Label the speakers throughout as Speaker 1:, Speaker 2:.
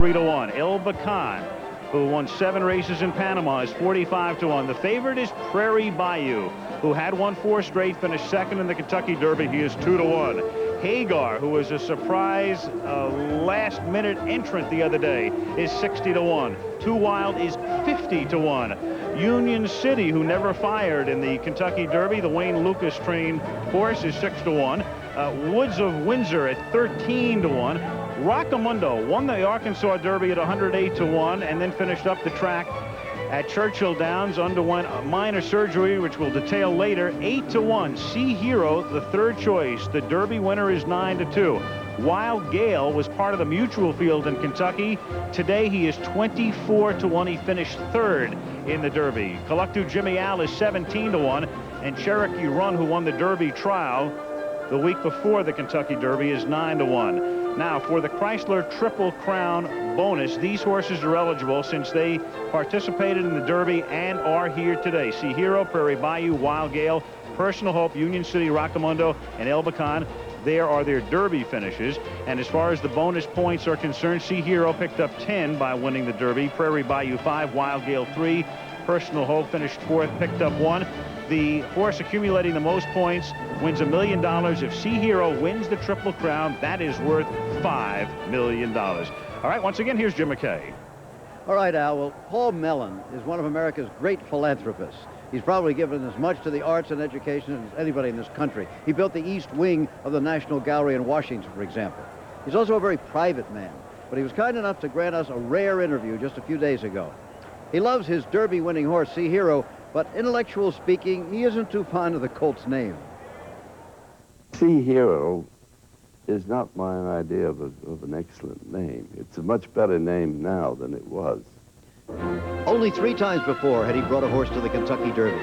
Speaker 1: 3-1. El Bacan, who won 7 races in Panama, is 45-1. The favorite is Prairie Bayou, who had won 4 straight, finished second in the Kentucky Derby. He is 2-1. Hagar, who was a surprise last-minute entrant the other day, is 60-1. Too Wild is 50-1. Union City, who never fired in the Kentucky Derby, the Wayne Lucas trained horse, is 6-1. Woods of Windsor at 13-1. Rockamundo won the Arkansas Derby at 108-1 and then finished up the track at Churchill Downs, underwent a minor surgery, which we'll detail later. 8-1. Sea Hero, the third choice. The Derby winner is 9-2. Wild Gale was part of the mutual field in Kentucky. Today he is 24-1. He finished third in the Derby. Collectu Jimmy Al is 17-1, and Cherokee Run, who won the Derby trial the week before the Kentucky Derby, is 9-1. Now, for the Chrysler Triple Crown bonus, these horses are eligible since they participated in the Derby and are here today. Sea Hero, Prairie Bayou, Wild Gale, Personal Hope, Union City, Rockamundo, and El Bacan. There are their Derby finishes. And as far as the bonus points are concerned, Sea Hero picked up 10 by winning the Derby. Prairie Bayou 5, Wild Gale 3. Personal Hope finished 4th, picked up 1. The horse accumulating the most points wins $1 million. If Sea Hero wins the Triple Crown, that is worth $5 million. All right, once again, here's Jim McKay.
Speaker 2: All right, Al. Well, Paul Mellon is one of America's great philanthropists. He's probably given as much to the arts and education as anybody in this country. He built the East Wing of the National Gallery in Washington, for example. He's also a very private man, but he was kind enough to grant us a rare interview just a few days ago. He loves his Derby-winning horse, Sea Hero, but intellectual speaking, he isn't too fond of the colt's name.
Speaker 3: Sea Hero is not my idea of an excellent name. It's a much better name now than it was.
Speaker 2: Only 3 times before had he brought a horse to the Kentucky Derby.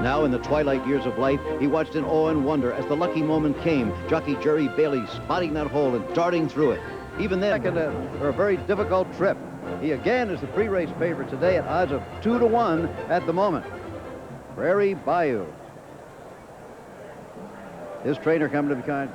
Speaker 2: Now, in the twilight years of life, he watched in awe and wonder as the lucky moment came, jockey Jerry Bailey spotting that hole and darting through it. Even then, for a very difficult trip. He again is the pre-race favorite today at odds of 2-1 at the moment. Prairie Bayou. His trainer coming to behind,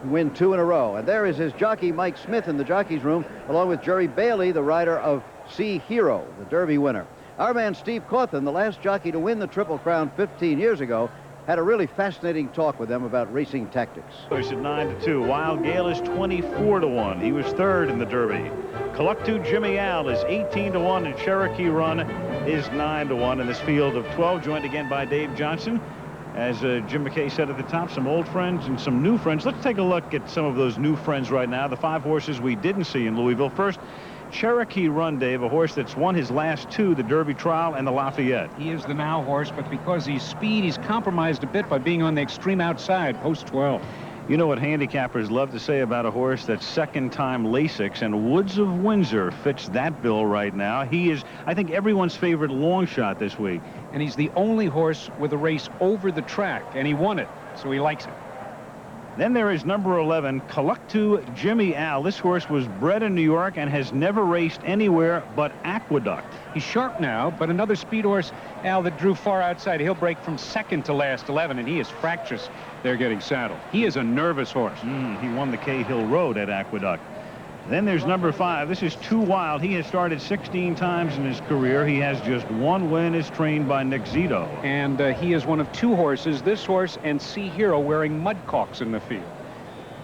Speaker 2: win 2 in a row. And there is his jockey, Mike Smith, in the jockey's room, along with Jerry Bailey, the rider of Sea Hero, the Derby winner. Our man Steve Cawthon, the last jockey to win the Triple Crown 15 years ago, had a really fascinating talk with them about racing tactics.
Speaker 1: He's at 9-2. Wild Gale is 24-1. He was third in the Derby. Collectu Jimmy Al is 18-1, and Cherokee Run is 9-1 in this field of 12, joined again by Dave Johnson. As Jim McKay said at the top, some old friends and some new friends. Let's take a look at some of those new friends right now, the 5 horses we didn't see in Louisville. First, Cherokee Run, Dave, a horse that's won his last 2, the Derby trial and the Lafayette.
Speaker 4: He is the now horse, but because he's speed, he's compromised a bit by being on the extreme outside, post 12.
Speaker 1: You know what handicappers love to say about a horse that's second-time Lasix, and Woods of Windsor fits that bill right now. He is, I think, everyone's favorite long shot this week.
Speaker 4: And he's the only horse with a race over the track, and he won it, so he likes it.
Speaker 1: Then there is number 11, Collectu Jimmy Al. This horse was bred in New York and has never raced anywhere but Aqueduct.
Speaker 4: He's sharp now, but another speed horse, Al, that drew far outside. He'll break from second to last 11, and he is fractious. They're getting saddled. He is a nervous horse.
Speaker 1: He won the Cahill Road at Aqueduct. Then there's number 5. This is Too Wild. He has started 16 times in his career. He has just 1 win, is trained by Nick Zito.
Speaker 4: And he is one of 2 horses, this horse and Sea Hero, wearing mudcocks in the field.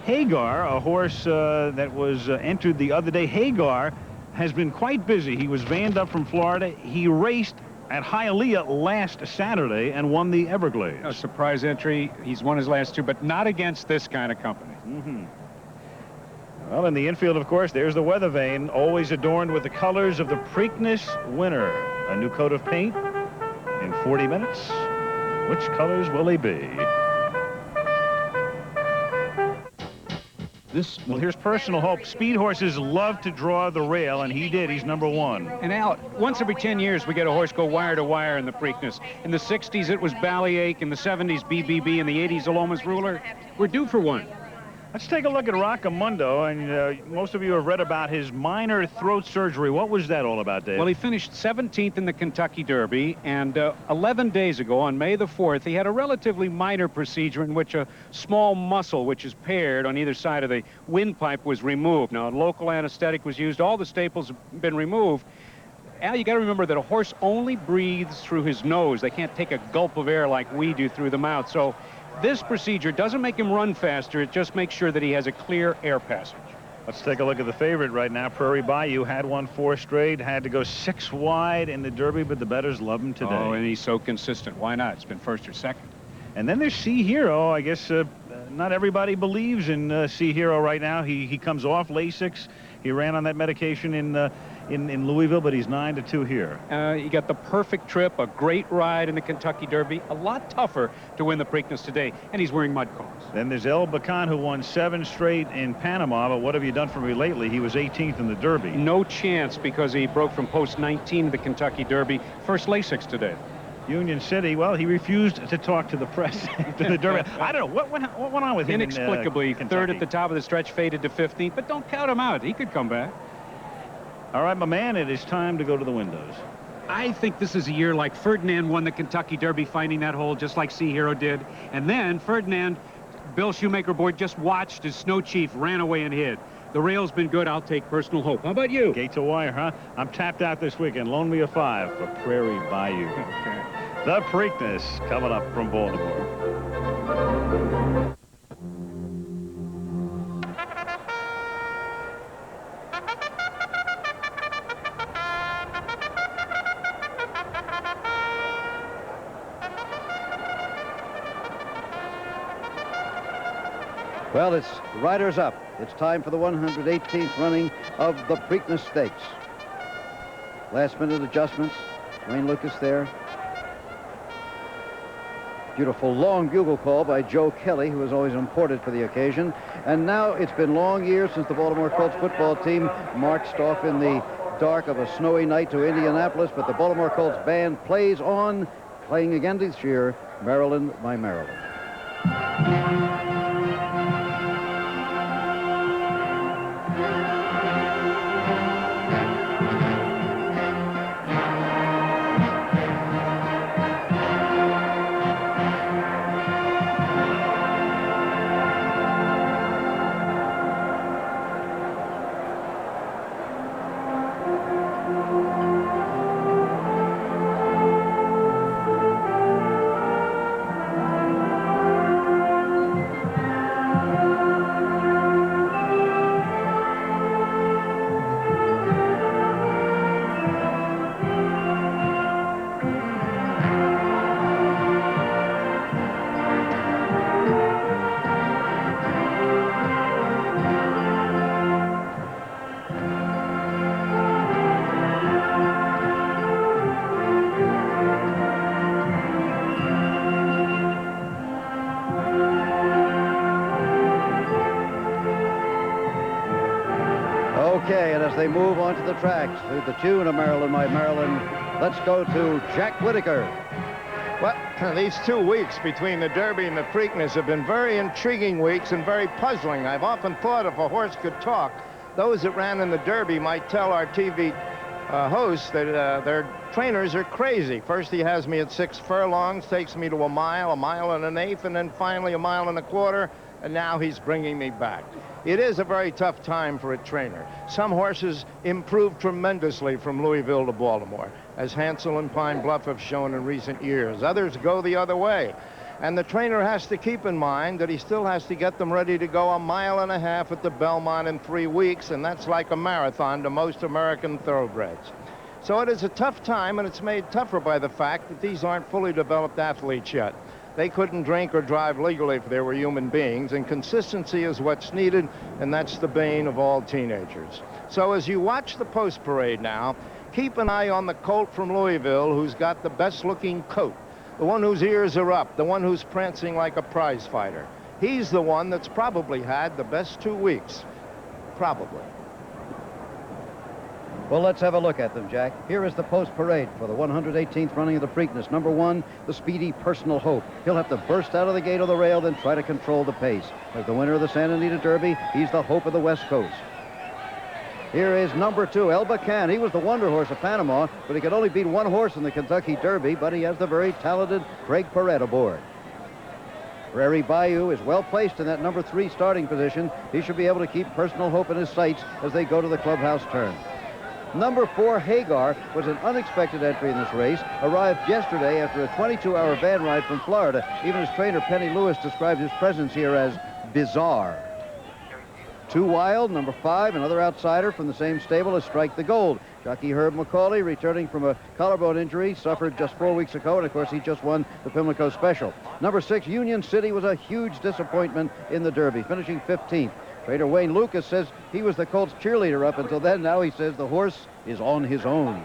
Speaker 1: Hagar, a horse that was entered the other day. Hagar has been quite busy. He was vanned up from Florida. He raced at Hialeah last Saturday and won the Everglades.
Speaker 4: A surprise entry. He's won his last 2, but not against this kind of company.
Speaker 1: Well, in the infield, of course, there's the weather vane, always adorned with the colors of the Preakness winner. A new coat of paint in 40 minutes. Which colors will they be? Well, here's Personal Hope. Speed horses love to draw the rail, and he did. He's number 1.
Speaker 4: And Al, once every 10 years, we get a horse go wire to wire in the Preakness. In the 60s, it was Ballyache. In the 70s, BBB. In the 80s, Aloma's Ruler. We're due for one.
Speaker 1: Let's take a look at Rockamundo, and most of you have read about his minor throat surgery. What was that all about, Dave?
Speaker 4: Well, he finished 17th in the Kentucky Derby, and 11 days ago, on May the 4th, he had a relatively minor procedure in which a small muscle, which is paired on either side of the windpipe, was removed. Now, local anesthetic was used. All the staples have been removed. Al, you got to remember that a horse only breathes through his nose. They can't take a gulp of air like we do through the mouth. So this procedure doesn't make him run faster. It just makes sure that he has a clear air passage.
Speaker 1: Let's take a look at the favorite right now. Prairie Bayou had won 4 straight, had to go 6 wide in the Derby, but the bettors love him today.
Speaker 4: Oh, and he's so consistent. Why not? It's been first or second.
Speaker 1: And then there's Sea Hero. I guess not everybody believes in Sea Hero right now. He comes off Lasix. He ran on that medication in Louisville, but he's 9-2 here.
Speaker 4: He got the perfect trip, a great ride in the Kentucky Derby, a lot tougher to win the Preakness today, and he's wearing mud calls.
Speaker 1: Then there's El Bacan, who won 7 straight in Panama, but what have you done for me lately? He was 18th in the Derby.
Speaker 4: No chance, because he broke from post 19 in the Kentucky Derby. First Lasix today.
Speaker 1: Union City, well, he refused to talk to the press after the Derby. I don't know, what went on with him
Speaker 4: Inexplicably,
Speaker 1: in,
Speaker 4: third at the top of the stretch, faded to 15th, but don't count him out. He could come back.
Speaker 1: All right, my man, it is time to go to the windows.
Speaker 4: I think this is a year like Ferdinand won the Kentucky Derby, finding that hole just like Sea Hero did. And then Ferdinand, Bill Shoemaker board, just watched as Snow Chief ran away and hid. The rail's been good. I'll take Personal Hope. How about you?
Speaker 1: Gate to wire, huh? I'm tapped out this weekend. Loan me a 5 for Prairie Bayou.
Speaker 4: Okay.
Speaker 1: The Preakness coming up from Baltimore.
Speaker 2: Well, it's riders up. It's time for the 118th running of the Preakness Stakes. Last minute adjustments. Wayne Lucas there. Beautiful long bugle call by Joe Kelly, who was always imported for the occasion. And now it's been long years since the Baltimore Colts football team marched off in the dark of a snowy night to Indianapolis, but the Baltimore Colts band plays on, playing again this year, Maryland, My Maryland. Okay, and as they move onto the tracks to the tune of Maryland, My Maryland, let's go to Jack Whitaker.
Speaker 5: Well, these 2 weeks between the Derby and the Preakness have been very intriguing weeks and very puzzling. I've often thought if a horse could talk, those that ran in the Derby might tell our TV hosts that their trainers are crazy. First he has me at 6 furlongs, takes me to a mile and 1/8, and then finally a 1.25 miles, and now he's bringing me back. It is a very tough time for a trainer. Some horses improve tremendously from Louisville to Baltimore, as Hansel and Pine Bluff have shown in recent years. Others go the other way. And the trainer has to keep in mind that he still has to get them ready to go 1.5 miles at the Belmont in 3 weeks, and that's like a marathon to most American thoroughbreds. So it is a tough time, and it's made tougher by the fact that these aren't fully developed athletes yet. They couldn't drink or drive legally if they were human beings, and consistency is what's needed, and that's the bane of all teenagers. So as you watch the post parade now, keep an eye on the colt from Louisville who's got the best-looking coat, the one whose ears are up, the one who's prancing like a prize fighter. He's the one that's probably had the best 2 weeks. Probably.
Speaker 2: Well, let's have a look at them, Jack. Here is the post parade for the 118th running of the Preakness. Number 1, the speedy Personal Hope. He'll have to burst out of the gate of the rail, then try to control the pace. As the winner of the Santa Anita Derby, he's the hope of the West Coast. Here is number 2, El Bacan. He was the wonder horse of Panama, but he could only beat one horse in the Kentucky Derby, but he has the very talented Craig Perret aboard. Prairie Bayou is well placed in that number 3 starting position. He should be able to keep Personal Hope in his sights as they go to the clubhouse turn. Number 4, Hagar, was an unexpected entry in this race. Arrived yesterday after a 22-hour van ride from Florida. Even his trainer, Penny Lewis, described his presence here as bizarre. 2 Wild, number 5, another outsider from the same stable as Strike the Gold. Jockey Herb McCauley, returning from a collarbone injury, suffered just 4 weeks ago, and of course he just won the Pimlico Special. Number 6, Union City, was a huge disappointment in the Derby, finishing 15th. Trader Wayne Lucas says he was the Colts cheerleader up until then. Now he says the horse is on his own.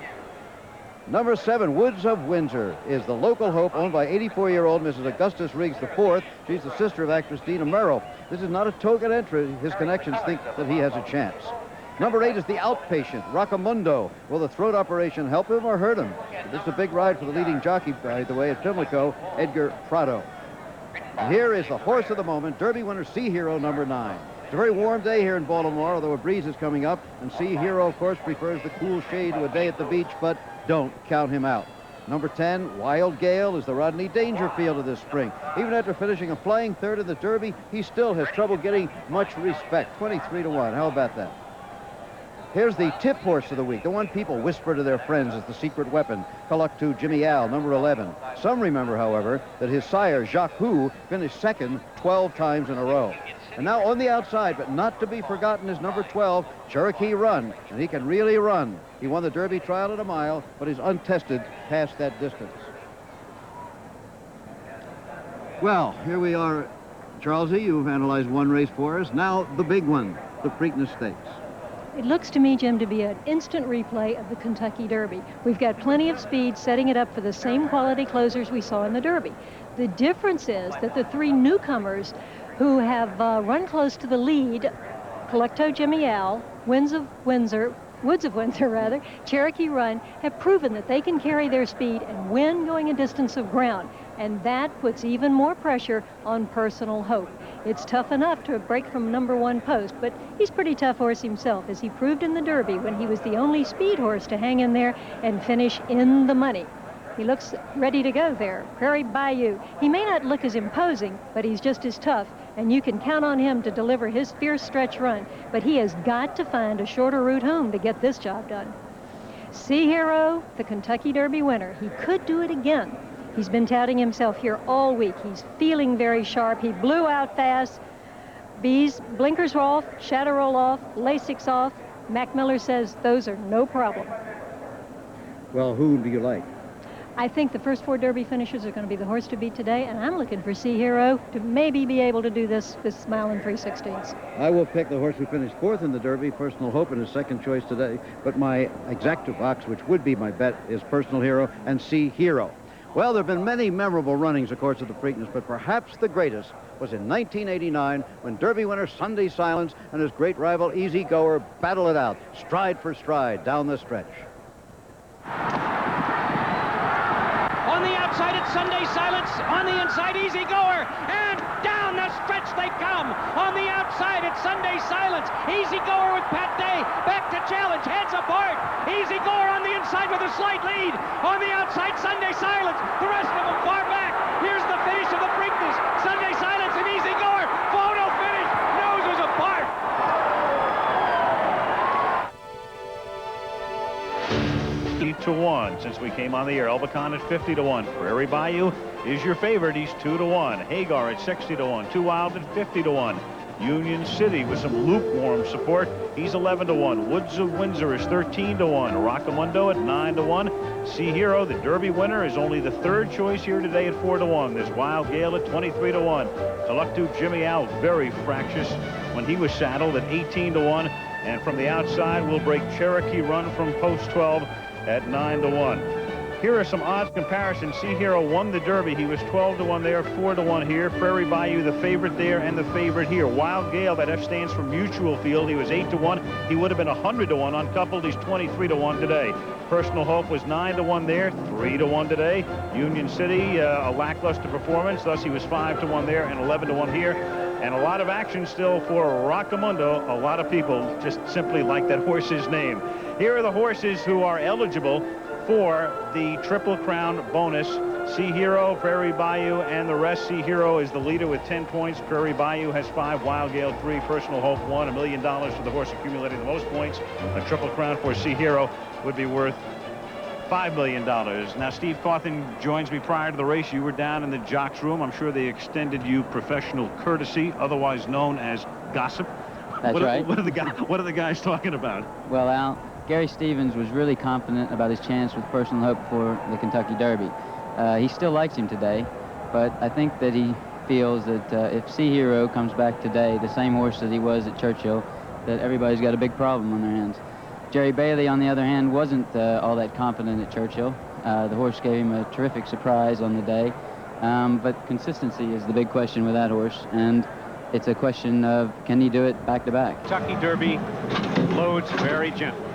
Speaker 2: Number 7, Woods of Windsor, is the local hope, owned by 84-year-old Mrs. Augustus Riggs IV. She's the sister of actress Dina Merrill. This is not a token entry. His connections think that he has a chance. Number 8 is the Outpatient, Rockamundo. Will the throat operation help him or hurt him? This is a big ride for the leading jockey, by the way, at Pimlico, Edgar Prado. And here is the horse of the moment, Derby winner Sea Hero, number 9. It's a very warm day here in Baltimore, although a breeze is coming up, and Sea Hero, of course, prefers the cool shade to a day at the beach, but don't count him out. Number 10, Wild Gale, is the Rodney Dangerfield of this spring. Even after finishing a flying third in the Derby, he still has trouble getting much respect. 23-1. How about that? Here's the tip horse of the week, the one people whisper to their friends as the secret weapon, Kaluktu Jimmy Al, number 11. Some remember, however, that his sire, Jacques Hu, finished second 12 times in a row. And now on the outside, but not to be forgotten, is number 12, Cherokee Run, and he can really run. He won the Derby trial at a mile, but is untested past that distance. Well, here we are, Charlesy. You've analyzed one race for us. Now the big one, the Preakness Stakes.
Speaker 6: It looks to me, Jim, to be an instant replay of the Kentucky Derby. We've got plenty of speed, setting it up for the same quality closers we saw in the Derby. The difference is that the 3 newcomers who have run close to the lead, Kaluktu Jimmy Al, Woods of Windsor, Cherokee Run, have proven that they can carry their speed and win going a distance of ground. And that puts even more pressure on Personal Hope. It's tough enough to break from number 1 post, but he's a pretty tough horse himself, as he proved in the Derby when he was the only speed horse to hang in there and finish in the money. He looks ready to go there. Prairie Bayou. He may not look as imposing, but he's just as tough, and you can count on him to deliver his fierce stretch run. But he has got to find a shorter route home to get this job done. Sea Hero, the Kentucky Derby winner. He could do it again. He's been touting himself here all week. He's feeling very sharp. He blew out fast. Bees, blinkers off, shadow roll off, Lasix off. Mac Miller says those are no problem.
Speaker 2: Well, who do you like?
Speaker 6: I think the first 4 Derby finishers are going to be the horse to beat today, and I'm looking for Sea Hero to maybe be able to do this mile in 3/16.
Speaker 2: I will pick the horse who finished 4th in the Derby, Personal Hope, in his second choice today. But my exacta box, which would be my bet, is Personal Hero and Sea Hero. Well, there have been many memorable runnings, of course, at the Preakness, but perhaps the greatest was in 1989 when Derby winner Sunday Silence and his great rival Easy Goer battled it out, stride for stride, down the stretch.
Speaker 7: On the outside, it's Sunday Silence. On the inside, Easy Goer. And down the stretch they come. On the outside, it's Sunday Silence. Easy Goer with Pat Day. Back to challenge. Heads apart. Easy Goer on the inside with a slight lead. On the outside, Sunday Silence. The rest of them far back. Here's the finish of the Preakness. Sunday Silence and Easy Goer. Photo finish. Noses apart.
Speaker 1: 50-1 since we came on the air. El Bacan at 50-1. Prairie Bayou is your favorite. He's 2-1. Hagar at 60-1. 2 Wild at 50-1. Union City with some lukewarm support. He's 11-1. Woods of Windsor is 13-1. Rockamundo at 9-1. Sea Hero, the Derby winner, is only the 3rd choice here today at 4-1. There's Wild Gale at 23-1. Kaluktu Jimmy Al, very fractious when he was saddled at 18-1. And from the outside, we'll break Cherokee Run from post 12 at 9-1. Here are some odds comparisons. Sea Hero won the Derby. He was 12-1 there, 4-1 here. Prairie Bayou, the favorite there, and the favorite here. Wild Gale, that F stands for Mutual Field. He was 8-1. He would have been 100-1 uncoupled. He's 23-1 today. Personal Hope was 9-1 there, 3-1 today. Union City, a lackluster performance. Thus, he was 5-1 there and 11-1 here. And a lot of action still for Rockamundo. A lot of people just simply like that horse's name. Here are the horses who are eligible for the Triple Crown bonus. Sea Hero, Prairie Bayou, and the rest. Sea Hero is the leader with 10 points. Prairie Bayou has 5, Wild Gale 3, Personal Hope 1. $1 million for the horse accumulating the most points. A Triple Crown for Sea Hero would be worth $5 million. Now, Steve Cawthon joins me prior to the race. You were down in the jocks room. I'm sure they extended you professional courtesy, otherwise known as gossip.
Speaker 8: That's right.
Speaker 1: What are the guys talking about?
Speaker 8: Well, Al, Gary Stevens was really confident about his chance with Personal Hope for the Kentucky Derby. He still likes him today, but I think that he feels that if Sea Hero comes back today, the same horse that he was at Churchill, that everybody's got a big problem on their hands. Jerry Bailey, on the other hand, wasn't all that confident at Churchill. The horse gave him a terrific surprise on the day, but consistency is the big question with that horse, and it's a question of can he do it back-to-back.
Speaker 4: Kentucky Derby loads very gently.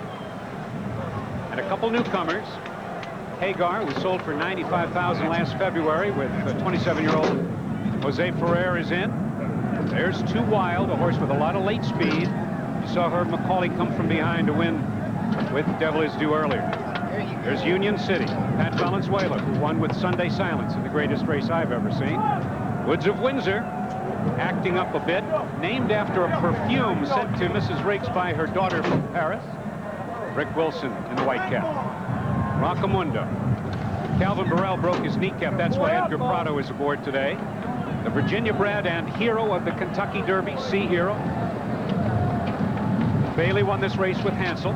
Speaker 4: And a couple newcomers. Hagar was sold for $95,000 last February with a 27-year-old Jose Ferrer is in. There's Too Wild, a horse with a lot of late speed. You saw Herb McCauley come from behind to win with Devil Is Due earlier. There's Union City, Pat Valenzuela, who won with Sunday Silence in the greatest race I've ever seen. Woods of Windsor, acting up a bit, named after a perfume sent to Mrs. Riggs by her daughter from Paris. Rick Wilson in the white cap. Rockamundo. Calvin Burrell broke his kneecap. That's why Edgar Prado is aboard today. The Virginia bred and hero of the Kentucky Derby, Sea Hero. Bailey won this race with Hansel.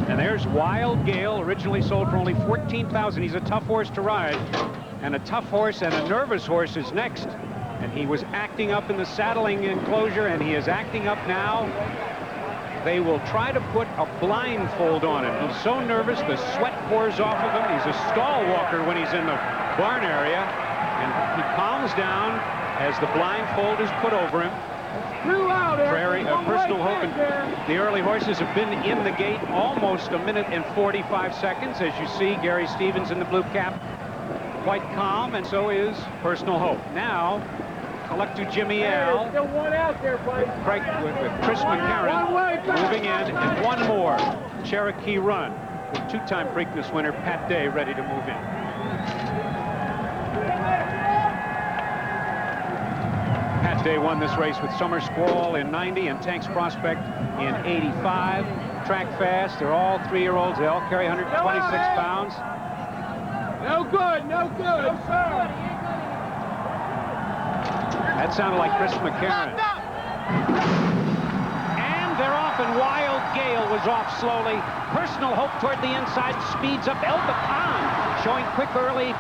Speaker 4: And there's Wild Gale, originally sold for only $14,000. He's a tough horse to ride. And a tough horse and a nervous horse is next. And he was acting up in the saddling enclosure, and he is acting up now. They will try to put a blindfold on him. He's so nervous, the sweat pours off of him. He's a stall walker when he's in the barn area. And he calms down as the blindfold is put over him. Prairie, Personal Hope, and the early horses have been in the gate almost a minute and 45 seconds. As you see, Gary Stevens in the blue cap, quite calm, and so is Personal Hope. Now, collect to Jimmy Al.
Speaker 9: Still one out there, buddy.
Speaker 4: With Chris McCarron moving in, and one more. Cherokee Run, with two-time Preakness winner Pat Day ready to move in. Pat Day won this race with Summer Squall in 90 and Tanks Prospect in 85. Track fast. They're all 3-year-olds. They all carry 126 pounds.
Speaker 9: No good, no good. No, sir.
Speaker 4: That sounded like Chris McCarron. And they're off, and Wild Gale was off slowly. Personal Hope toward the inside, speeds up. El Bacan showing quick early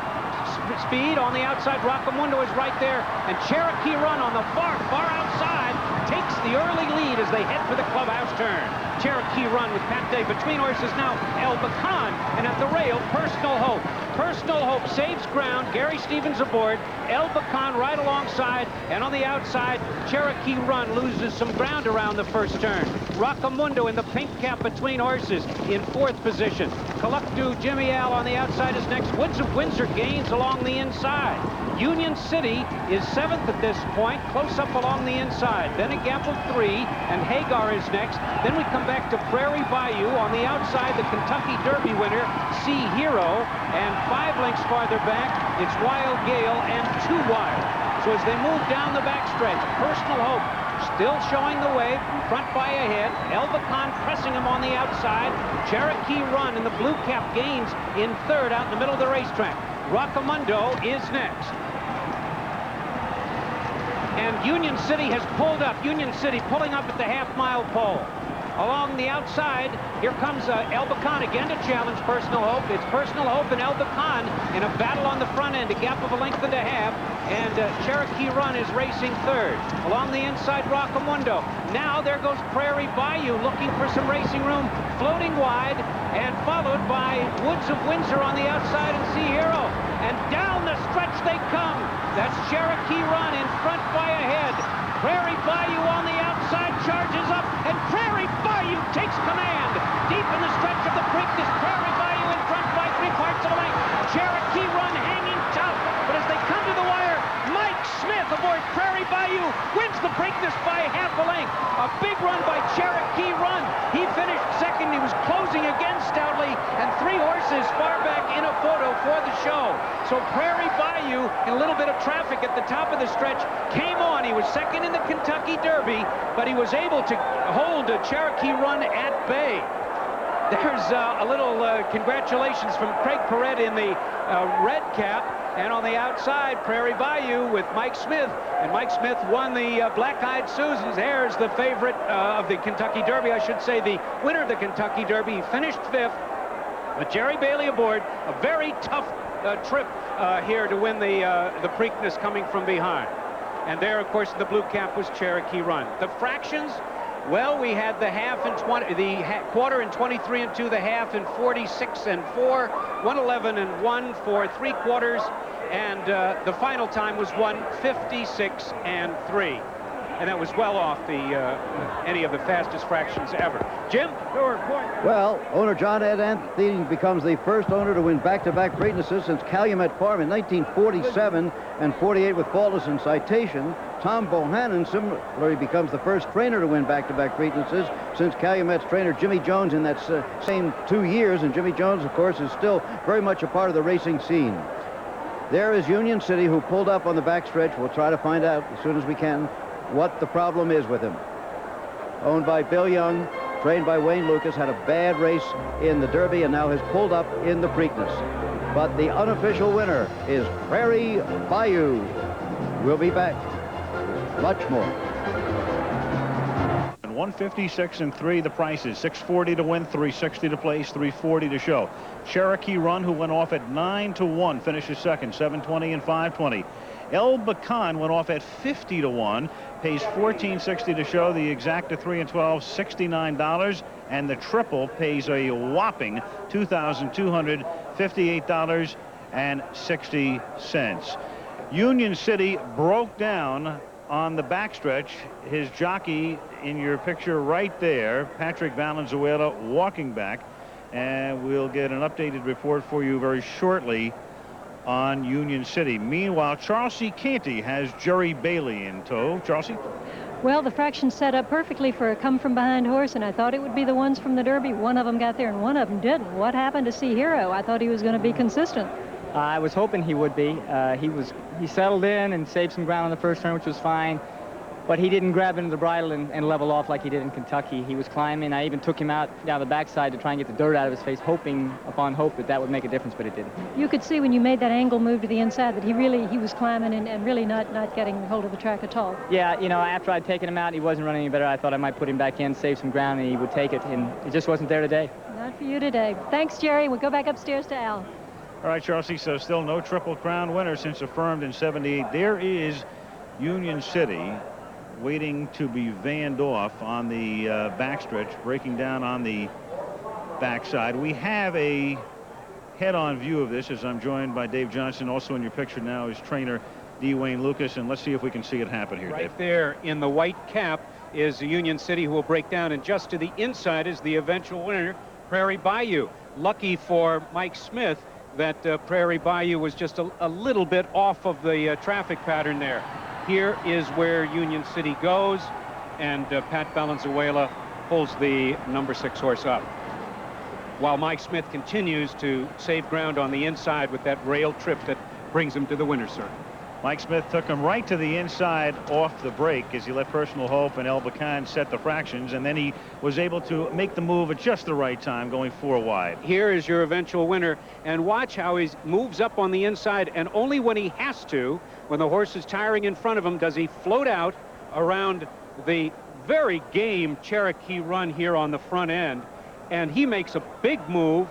Speaker 4: speed on the outside. Rockamundo is right there, and Cherokee Run on the far outside takes the early lead as they head for the clubhouse turn. Cherokee Run with Pat Day between horses now. El Bacan, and at the rail, Personal Hope. Personal Hope saves ground. Gary Stevens aboard. El Bacan right alongside, and on the outside, Cherokee Run loses some ground around the first turn. Rockamundo in the pink cap between horses in 4th position. Kalukdu Jimmy Al on the outside is next. Woods of Windsor gains along the inside. Union City is 7th at this point, close up along the inside. Then a gap of 3, and Hagar is next. Then we come back to Prairie Bayou on the outside, the Kentucky Derby winner, Sea Hero, and 5 lengths farther back, it's Wild Gale and Too Wild. So as they move down the backstretch, Personal Hope still showing the way, front by a head. El Bacan pressing him on the outside. Cherokee Run in the blue cap gains in 3rd out in the middle of the racetrack. Rockamundo is next. And Union City has pulled up. Union City pulling up at the half-mile pole.
Speaker 7: Along the outside, here comes El Bacan again to challenge Personal Hope. It's Personal Hope and El Bacan in a battle on the front end, a gap of a length and a half. And Cherokee Run is racing third. Along the inside, Rockamundo. Now there goes Prairie Bayou looking for some racing room, floating wide, and followed by Woods of Windsor on the outside and Sea Hero. And down the stretch they come. That's Cherokee Run in front by a head. Prairie Bayou on the outside charges up, and Prairie Bayou takes command. Deep in the stretch of the Preakness, Prairie Bayou in front by 3/4 of a length. Cherokee Run hanging tough, but as they come to the wire, Mike Smith aboard Prairie Bayou wins the Preakness by half a length. A big run by Cherokee Run. He finished second. He was closing again stoutly, and 3 horses far back in a photo for the show. So Prairie Bayou, in a little bit of traffic at the top of the stretch, came on. He was second in the Kentucky Derby, but he was able to hold Cherokee Run at bay. There's a little congratulations from Craig Perret in the red cap. And on the outside, Prairie Bayou with Mike Smith. And Mike Smith won the Black-Eyed Susans. There's the favorite of the Kentucky Derby, I should say, the winner of the Kentucky Derby. He finished 5th with Jerry Bailey aboard. A very tough trip here to win the Preakness coming from behind. And there, of course, the blue cap was Cherokee Run. The fractions, well, we had the half and 20, the quarter in 23 and 2, the half in 46 and 4, 111 and 1 for 3/4, and the final time was 156 and 3. And that was well off any of the fastest fractions ever. Jim?
Speaker 2: Well, owner John Ed Anthony becomes the first owner to win back-to-back Preaknesses since Calumet Farm in 1947 and 48 with Faultless and Citation. Tom Bohannon similarly becomes the first trainer to win back-to-back Preaknesses since Calumet's trainer Jimmy Jones in that same 2 years. And Jimmy Jones, of course, is still very much a part of the racing scene. There is Union City, who pulled up on the backstretch. We'll try to find out as soon as we can what the problem is with him. Owned by Bill Young, trained by Wayne Lucas, had a bad race in the Derby and now has pulled up in the Preakness. But the unofficial winner is Prairie Bayou. We'll be back. Much more.
Speaker 1: 156 and 3 the prices, 640 to win, 360 to place, 340 to show. Cherokee Run, who went off at 9 to 1, finishes second, 720 and 520. El Bacan went off at 50 to 1, pays 1460 to show. The exacta 3 and 12, $69, and the triple pays a whopping $2,258.60. Union City broke down on the backstretch. His jockey in your picture right there, Patrick Valenzuela, walking back, and we'll get an updated report for you very shortly on Union City. Meanwhile, Charles C. Canty has Jerry Bailey in tow. Charles?
Speaker 6: Well, the fraction set up perfectly for a come-from-behind horse, and I thought it would be the ones from the Derby. One of them got there, and one of them didn't. What happened to Sea Hero? I thought he was going to be consistent.
Speaker 10: I was hoping he would be. He settled in and saved some ground on the first turn, which was fine. But he didn't grab into the bridle and level off like he did in Kentucky. He was climbing. I even took him out down the backside to try and get the dirt out of his face, hoping upon hope that that would make a difference, but it didn't.
Speaker 6: You could see when you made that angle move to the inside that he was climbing and really not getting hold of the track at all.
Speaker 10: Yeah, you know, after I'd taken him out, he wasn't running any better. I thought I might put him back in, save some ground, and he would take it, and it just wasn't there today.
Speaker 6: Not for you today. Thanks, Jerry. We'll go back upstairs to Al.
Speaker 1: All right, Charles, so still no Triple Crown winner since affirmed in 78. There is Union City waiting to be vanned off on the backstretch, breaking down on the backside. We have a head-on view of this as I'm joined by Dave Johnson. Also in your picture now is trainer D. Wayne Lucas, and let's see if we can see it happen here,
Speaker 4: Dave.
Speaker 1: Right
Speaker 4: there in the white cap is Union City, who will break down, and just to the inside is the eventual winner, Prairie Bayou. Lucky for Mike Smith that Prairie Bayou was just a little bit off of the traffic pattern there. Here is where Union City goes, and Pat Valenzuela pulls the number 6 horse up, while Mike Smith continues to save ground on the inside with that rail trip that brings him to the winner's circle.
Speaker 1: Mike Smith took him right to the inside off the break as he let Personal Hope and El Bacan set the fractions, and then he was able to make the move at just the right time, going 4 wide.
Speaker 4: Here is your eventual winner, and watch how he moves up on the inside, and only when he has to, when the horse is tiring in front of him, does he float out around the very game Cherokee Run here on the front end, and he makes a big move.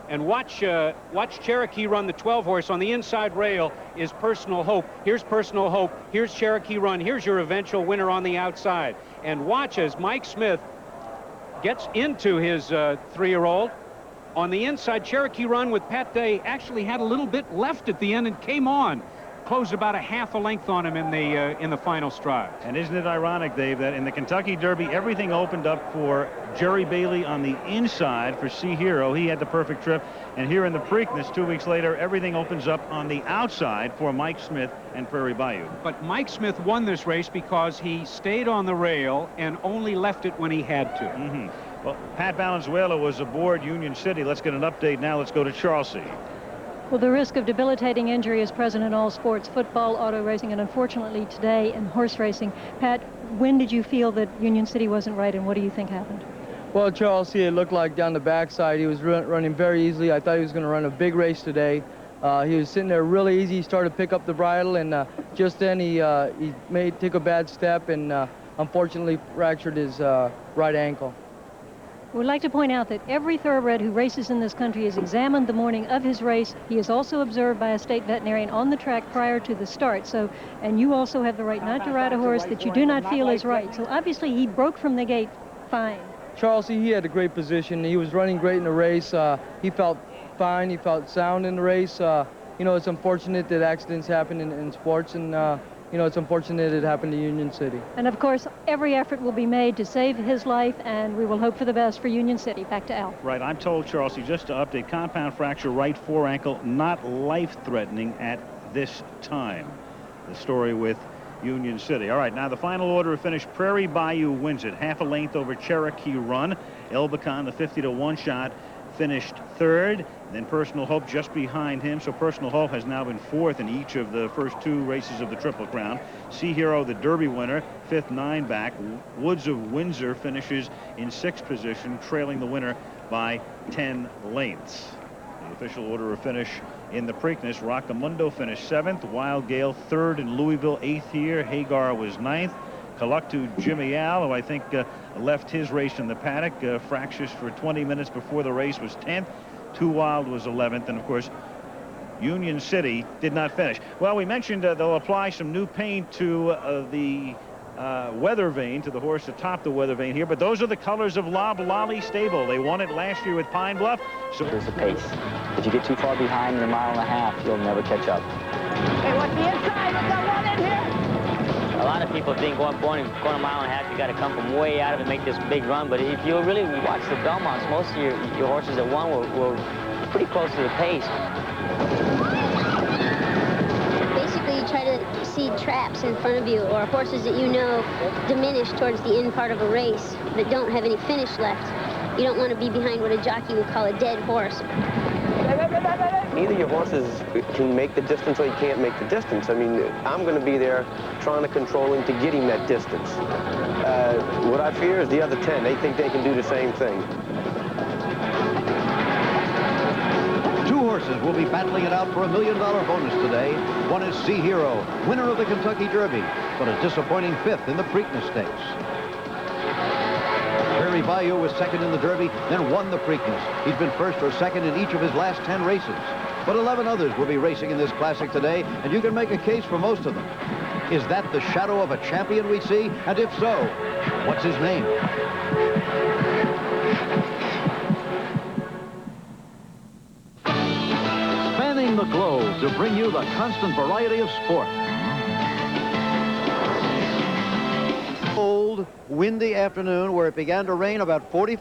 Speaker 4: And watch Cherokee Run, the 12-horse. On the inside rail is Personal Hope. Here's Personal Hope. Here's Cherokee Run. Here's your eventual winner on the outside. And watch as Mike Smith gets into his 3-year-old. On the inside, Cherokee Run with Pat Day actually had a little bit left at the end and came on. Closed about a half a length on him in the final stride.
Speaker 1: And isn't it ironic, Dave, that in the Kentucky Derby, everything opened up for Jerry Bailey on the inside for Sea Hero. He had the perfect trip. And here in the Preakness, 2 weeks later, everything opens up on the outside for Mike Smith and Prairie Bayou.
Speaker 4: But Mike Smith won this race because he stayed on the rail and only left it when he had to.
Speaker 1: Well, Pat Valenzuela was aboard Union City. Let's get an update now. Let's go to Charles.
Speaker 6: Well, the risk of debilitating injury is present in all sports, football, auto racing, and unfortunately today in horse racing. Pat, when did you feel that Union City wasn't right, and what do you think happened?
Speaker 11: Well, Charles, it looked like down the backside he was running very easily. I thought he was going to run a big race today. He was sitting there really easy. He started to pick up the bridle, and just then he took a bad step and unfortunately fractured his right ankle.
Speaker 6: We'd like to point out that every thoroughbred who races in this country is examined the morning of his race. He is also observed by a state veterinarian on the track prior to the start. So, and you also have the right not to ride a horse that you do not feel is right. So obviously he broke from the gate fine.
Speaker 11: Charles, he had a great position. He was running great in the race. He felt fine. He felt sound in the race. You know, it's unfortunate that accidents happen in sports, and you know, it's unfortunate it happened to Union City.
Speaker 6: And of course, every effort will be made to save his life, and we will hope for the best for Union City. Back to Al.
Speaker 1: Right, I'm told, Charles, just to update, compound fracture, right fore ankle, not life-threatening at this time. The story with Union City. All right, now the final order of finish, Prairie Bayou wins it. Half a length over Cherokee Run. Elbicon, the 50-to-1 shot, finished third. Then Personal Hope just behind him. So Personal Hope has now been fourth in each of the first 2 races of the Triple Crown. Sea Hero, the Derby winner, 5th 9 back. Woods of Windsor finishes in 6th position, trailing the winner by 10 lengths. The official order of finish in the Preakness, Rockamundo finished 7th. Wild Gale 3rd in Louisville, 8th here. Hagar was 9th. Kaluktu Jimmy Al, who I think left his race in the paddock, fractious for 20 minutes before the race, was 10th. Too Wild was 11th, and of course Union City did not finish. Well, we mentioned they'll apply some new paint to the weather vane, to the horse atop the weather vane here, but those are the colors of Lob Lolly Stable. They won it last year with Pine Bluff. So
Speaker 12: there's the pace. If you get too far behind in a mile and a half, you'll never catch up.
Speaker 13: Hey, watch the inside. We've got one in here.
Speaker 12: A lot of people think going a mile and a half, you got to come from way out of it, make this big run. But if you really watch the Belmonts, most of your horses that won were pretty close to the pace.
Speaker 14: Basically, you try to see traps in front of you or horses that you know diminish towards the end part of a race that don't have any finish left. You don't want to be behind what a jockey would call a dead horse.
Speaker 15: Either your horses can make the distance or you can't make the distance. I mean, I'm going to be there trying to control him to get him that distance. What I fear is the other 10. They think they can do the same thing.
Speaker 2: 2 horses will be battling it out for $1 million bonus today. One is Sea Hero, winner of the Kentucky Derby, but a disappointing 5th in the Preakness Stakes. Prairie Bayou was 2nd in the Derby, then won the Preakness. He's been 1st or 2nd in each of his last 10 races. But 11 others will be racing in this classic today, and you can make a case for most of them. Is that the shadow of a champion we see? And if so, what's his name? Spanning the globe to bring you the constant variety of sport. Cold, windy afternoon where it began to rain about 40